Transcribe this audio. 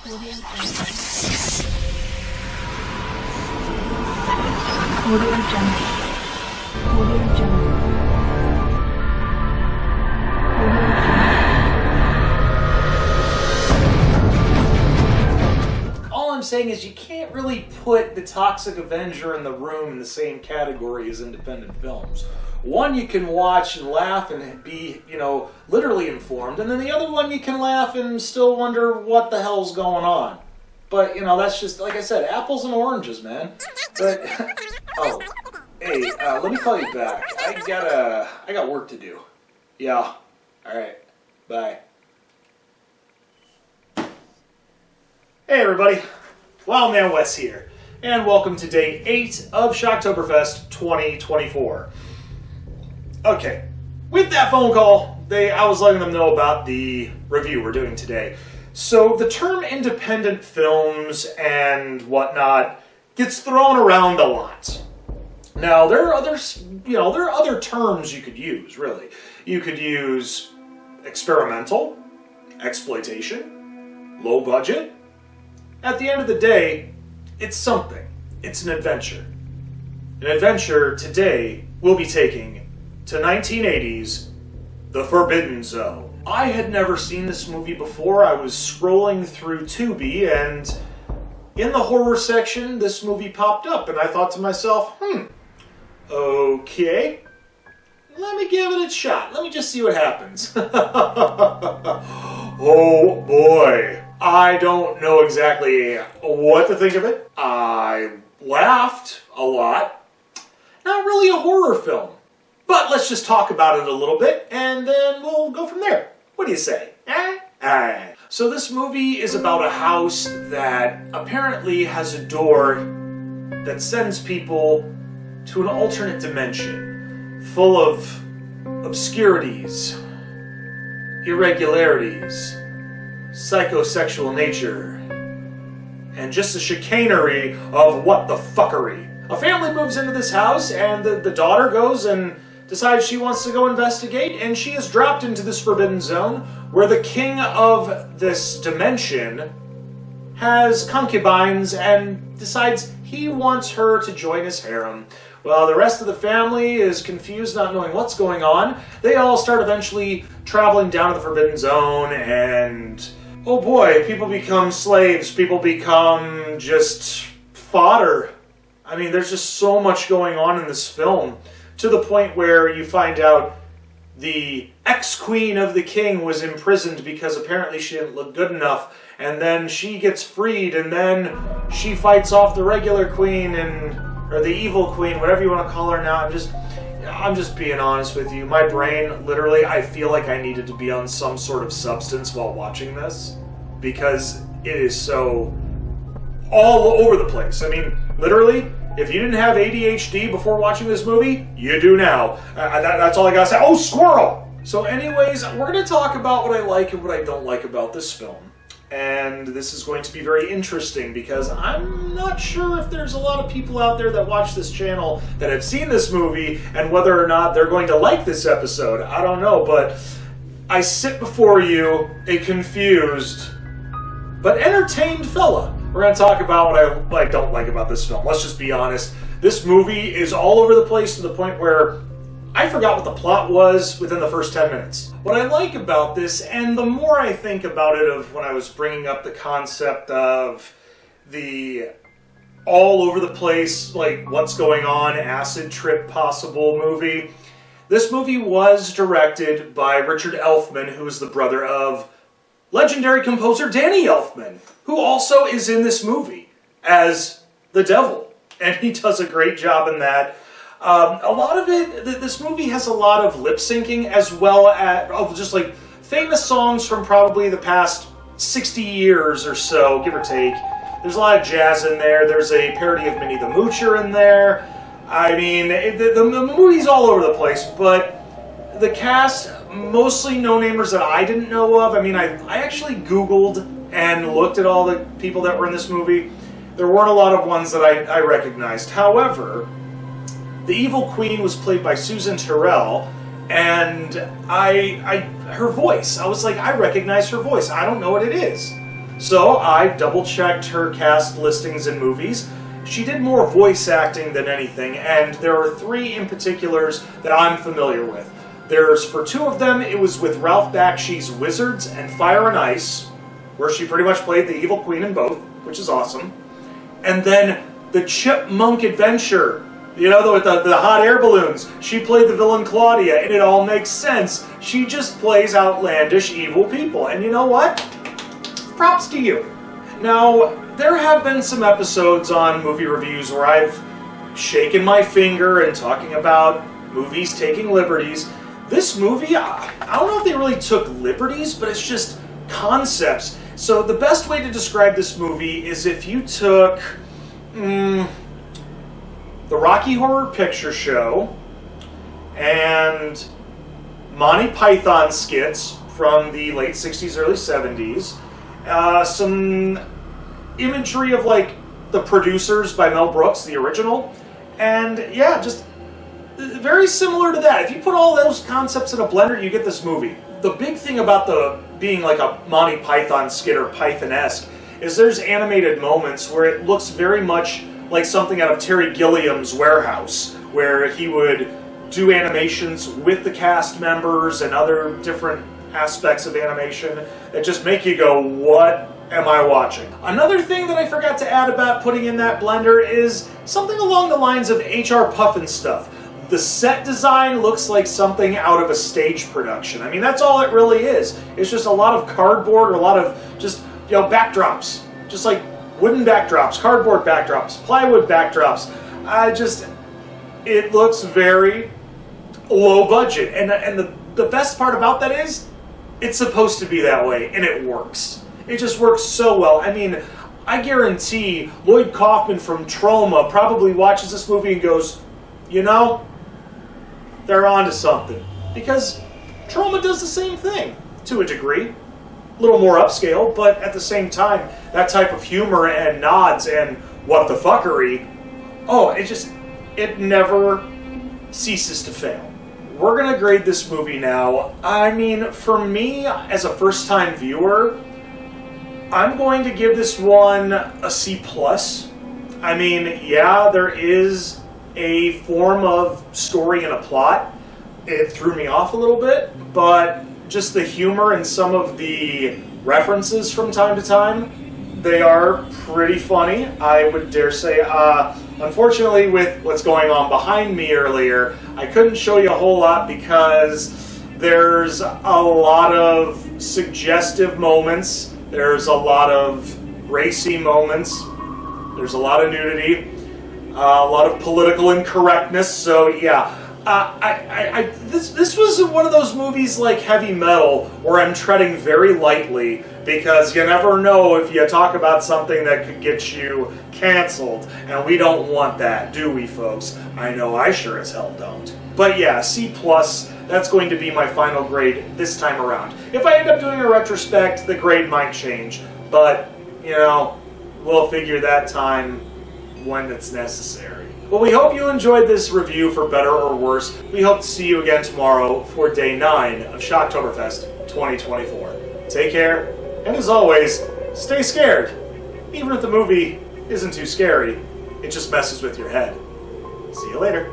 Audio Jungle. Audio Jungle. Audio Jungle. All I'm saying is you can't really put The Toxic Avenger and The Room in the same category as independent films. One you can watch and laugh and be, literally informed, and then the other one you can laugh and still wonder what the hell's going on. But, that's just, like I said, apples and oranges, man. But, oh, hey, let me call you back. I got work to do. Yeah, alright, bye. Hey everybody, Wild Man Wes here, and welcome to day 8 of SHOCKTOBERFEST 2024. Okay, with that phone call, I was letting them know about the review we're doing today. So the term independent films and whatnot gets thrown around a lot. Now there are other terms you could use, really. You could use experimental, exploitation, low budget. At the end of the day, it's something. It's an adventure. An adventure today we'll be taking to 1980's The Forbidden Zone. I had never seen this movie before. I was scrolling through Tubi, and in the horror section, this movie popped up, and I thought to myself, okay, let me give it a shot. Let me just see what happens. Oh boy. I don't know exactly what to think of it. I laughed a lot. Not really a horror film. But let's just talk about it a little bit, and then we'll go from there. What do you say? So this movie is about a house that apparently has a door that sends people to an alternate dimension, full of obscurities, irregularities, psychosexual nature, and just the chicanery of what the fuckery. A family moves into this house, and the daughter goes and decides she wants to go investigate, and she is dropped into this forbidden zone where the king of this dimension has concubines and decides he wants her to join his harem. Well, the rest of the family is confused, not knowing what's going on. They all start eventually traveling down to the Forbidden Zone, and oh boy, people become slaves. People become just fodder. I mean, there's just so much going on in this film, to the point where you find out the ex-queen of the king was imprisoned because apparently she didn't look good enough, and then she gets freed, and then she fights off the regular queen, or the evil queen, whatever you want to call her now. I'm just being honest with you. My brain, literally, I feel like I needed to be on some sort of substance while watching this, because it is so all over the place. I mean, literally, if you didn't have ADHD before watching this movie, you do now. That's all I gotta say. Oh, squirrel! So anyways, we're gonna talk about what I like and what I don't like about this film. And this is going to be very interesting because I'm not sure if there's a lot of people out there that watch this channel that have seen this movie and whether or not they're going to like this episode. I don't know, but I sit before you, a confused but entertained fella. We're going to talk about what I don't like about this film. Let's just be honest. This movie is all over the place to the point where I forgot what the plot was within the first 10 minutes. What I like about this, and the more I think about it of when I was bringing up the concept of the all over the place, like what's going on, acid trip possible movie. This movie was directed by Richard Elfman, who is the brother of legendary composer Danny Elfman, who also is in this movie as the devil. And he does a great job in that. A lot of it, this movie has a lot of lip syncing as well as just like famous songs from probably the past 60 years or so, give or take. There's a lot of jazz in there. There's a parody of Minnie the Moocher in there. I mean, the movie's all over the place, but the cast, mostly no-namers that I didn't know of. I mean, I actually Googled and looked at all the people that were in this movie. There weren't a lot of ones that I recognized. However, the evil queen was played by Susan Terrell, and her voice, I was like, I recognize her voice. I don't know what it is. So I double-checked her cast listings and movies. She did more voice acting than anything, and there are 3 in particulars that I'm familiar with. For 2 of them, it was with Ralph Bakshi's Wizards and Fire and Ice, where she pretty much played the evil queen in both, which is awesome. And then the Chipmunk Adventure, you know, with the hot air balloons. She played the villain Claudia, and it all makes sense. She just plays outlandish evil people, and you know what? Props to you. Now, there have been some episodes on movie reviews where I've shaken my finger and talking about movies taking liberties. This movie, I don't know if they really took liberties, but it's just concepts. So the best way to describe this movie is if you took the Rocky Horror Picture Show and Monty Python skits from the late 60s, early 70s, some imagery of like The Producers by Mel Brooks, the original, and yeah, just very similar to that. If you put all those concepts in a blender, you get this movie. The big thing about being like a Monty Python skit or Python-esque is there's animated moments where it looks very much like something out of Terry Gilliam's Warehouse, where he would do animations with the cast members and other different aspects of animation that just make you go, what am I watching? Another thing that I forgot to add about putting in that blender is something along the lines of H.R. Pufnstuf. The set design looks like something out of a stage production. I mean, that's all it really is. It's just a lot of cardboard or a lot of just, you know, backdrops. Just like wooden backdrops, cardboard backdrops, plywood backdrops. It looks very low budget. And the best part about that is, it's supposed to be that way, and it works. It just works so well. I mean, I guarantee Lloyd Kaufman from Troma probably watches this movie and goes, you know, they're onto something. Because Troma does the same thing, to a degree. A little more upscale, but at the same time, that type of humor and nods and what the fuckery, it never ceases to fail. We're going to grade this movie now. I mean, for me, as a first-time viewer, I'm going to give this one a C+. I mean, yeah, there is a form of story and a plot. It threw me off a little bit, but just the humor and some of the references from time to time, they are pretty funny, I would dare say. Unfortunately, with what's going on behind me earlier, I couldn't show you a whole lot because there's a lot of suggestive moments, there's a lot of racy moments, there's a lot of nudity, a lot of political incorrectness, so yeah. This was one of those movies like Heavy Metal where I'm treading very lightly because you never know if you talk about something that could get you canceled, and we don't want that, do we, folks? I know I sure as hell don't. But yeah, C+, that's going to be my final grade this time around. If I end up doing a retrospect, the grade might change, but, you know, we'll figure that time when it's necessary. Well, we hope you enjoyed this review, for better or worse. We hope to see you again tomorrow for Day 9 of SHOCKTOBERFEST 2024. Take care, and as always, stay scared. Even if the movie isn't too scary, it just messes with your head. See you later.